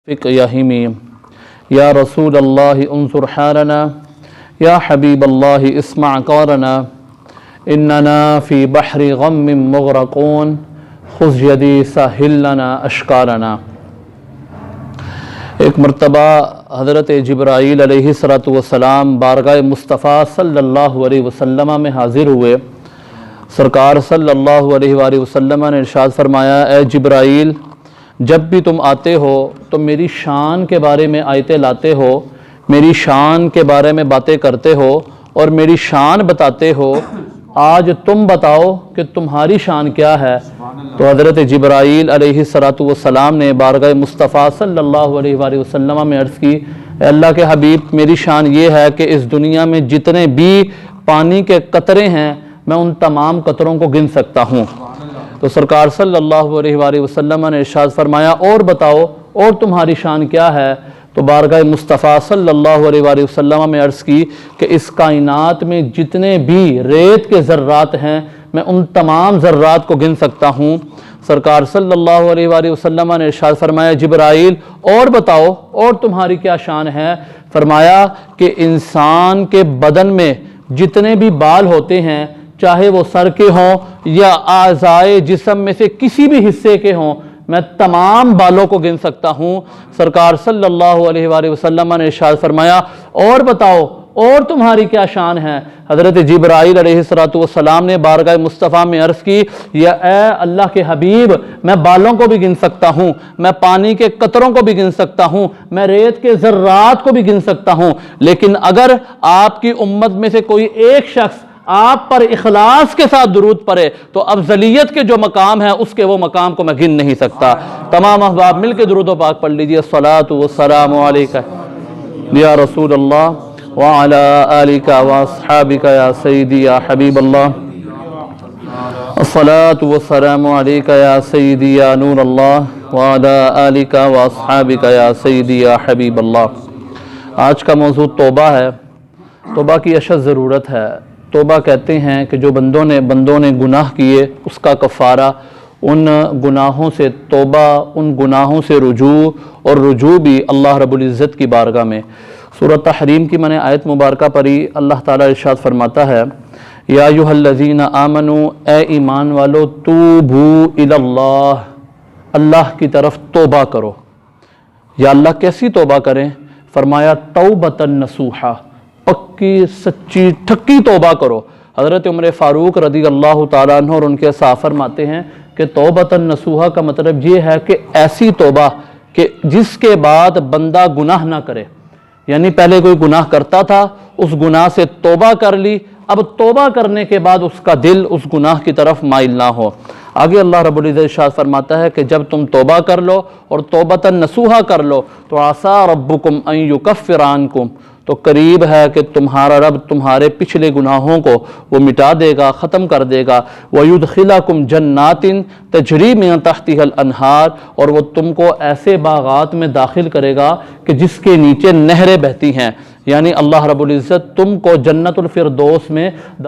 या हिमीम या रसूल अल्लाह उन्सुर हालना या हबीब अल्लाह इस्मा क़ौरना इन्नना फ़ी बहरी ग़म्मिन मुग़रक़ून खुज़ यदी साहिल लना अश्कारना। एक मरतबा हज़रत जिब्राईल अलैहिस्सलातु वस्सलाम बारगाह मुस्तफ़ा सल्लल्लाहु अलैहि वसल्लम में हाज़िर हुए। सरकार सल्लल्लाहु अलैहि वसल्लम ने इरशाद फरमाया, ए जिब्राईल, जब भी तुम आते हो तो मेरी शान के बारे में आयतें लाते हो, मेरी शान के बारे में बातें करते हो और मेरी शान बताते हो। आज तुम बताओ कि तुम्हारी शान क्या है। तो हज़रत जिब्राईल अलैहिस्सलातु वस्सलाम ने बारगाह मुस्तफ़ा सल्लल्लाहु अलैहि वसल्लम में अर्ज़ की, अल्लाह के हबीब, मेरी शान ये है कि इस दुनिया में जितने भी पानी के कतरे हैं मैं उन तमाम कतरों को गिन सकता हूँ। तो सरकार सल्लल्लाहु अलैहि वसल्लम ने इरशाद फरमाया, और बताओ और तुम्हारी शान क्या है। तो बारगाह मुस्तफ़ा सल्लल्लाहु अलैहि वसल्लम में अर्ज़ की कि इस कायनात में जितने भी रेत के ज़र्रात हैं मैं उन तमाम ज़र्रात को गिन सकता हूँ। सरकार सल्लल्लाहु अलैहि वसल्लम ने इरशाद फरमाया, जिब्राईल, और बताओ और तुम्हारी क्या शान है। फरमाया कि इंसान के बदन में जितने भी बाल होते हैं, चाहे वो सर के हों या आज़ाए जिस्म में से किसी भी हिस्से के हों, मैं तमाम बालों को गिन सकता हूँ। सरकार सल्लल्लाहु अलैहि वसल्लम ने इरशाद फरमाया, और बताओ और तुम्हारी क्या शान है। हज़रत जिब्राईल अलैहिस्सलातु वस्सलाम ने बारगाह मुस्तफ़ा में अर्ज़ की, या ए अल्लाह के हबीब, मैं बालों को भी गिन सकता हूँ, मैं पानी के कतरों को भी गिन सकता हूँ, मैं रेत के ज़र्रात को भी गिन सकता हूँ, लेकिन अगर आपकी उम्मत में से कोई एक शख्स आप पर इखलास के साथ दुरूद पढ़े तो अफजलियत के जो मकाम है उसके वो मकाम को मैं गिन नहीं सकता। तमाम अहबाब मिल के दुरूद पाक पढ़ लीजिए। अस्सलातु वस्सलामु अलैका या रसूल अल्लाह व अला आलिका व अस्हाबिका या सय्यदी या हबीब अल्लाह। अस्सलातु वस्सलामु अलैका या सय्यदी या नूर अल्लाह व अला आलिका व अस्हाबिका या सय्यदी या हबीब अल्लाह। आज का मौजू तौबा है। तौबा की अशद ज़रूरत है। तौबा कहते हैं कि जो बंदों ने गुनाह किए उसका कफ़ारा, उन गुनाहों से तौबा, उन गुनाहों से रुजू, और रुजू भी अल्लाह रब्बुल इज़्ज़त की बारगाह में। सूरत तहरीम की मैंने आयत मुबारका पढ़ी। अल्लाह ताला इरशाद फरमाता है, या अय्युहल्लज़ीना आमनू, ए ईमान वालो, तूबू इलल्लाह, अल्लाह की तरफ तौबा करो। या अल्लाह कैसी तौबा करें। फरमाया, तौबतन नसूहा, पक्की सच्ची ठक्की तौबा करो। हज़रत उमर फ़ारूक रज़ी अल्लाह ताला अन्हु और उनके साथ फरमाते हैं कि तौबतन नसूहा का मतलब ये है कि ऐसी तौबा कि जिसके बाद बंदा गुनाह ना करे। यानी पहले कोई गुनाह करता था, उस गुनाह से तौबा कर ली, अब तौबा करने के बाद उसका दिल उस गुनाह की तरफ माइल ना हो। आगे अल्लाह रब्बुल इज़्ज़त इरशाद फरमाता है कि जब तुम तौबा कर लो और तौबतन नसूहा कर लो तो आसा रब्बुकुम अन युकफ्फिर अन्कुम, तो करीब है कि तुम्हारा रब तुम्हारे पिछले गुनाहों को वो मिटा देगा, ख़त्म कर देगा। वयुदखिलकुम जन्नातिन तजरी मिन तहतिहल अनहार, और वो तुमको ऐसे बागात में दाखिल करेगा कि जिसके नीचे नहरें बहती हैं। यानी अल्लाह रब्बुल इज़्ज़त तुमको जन्नतुल फिरदौस में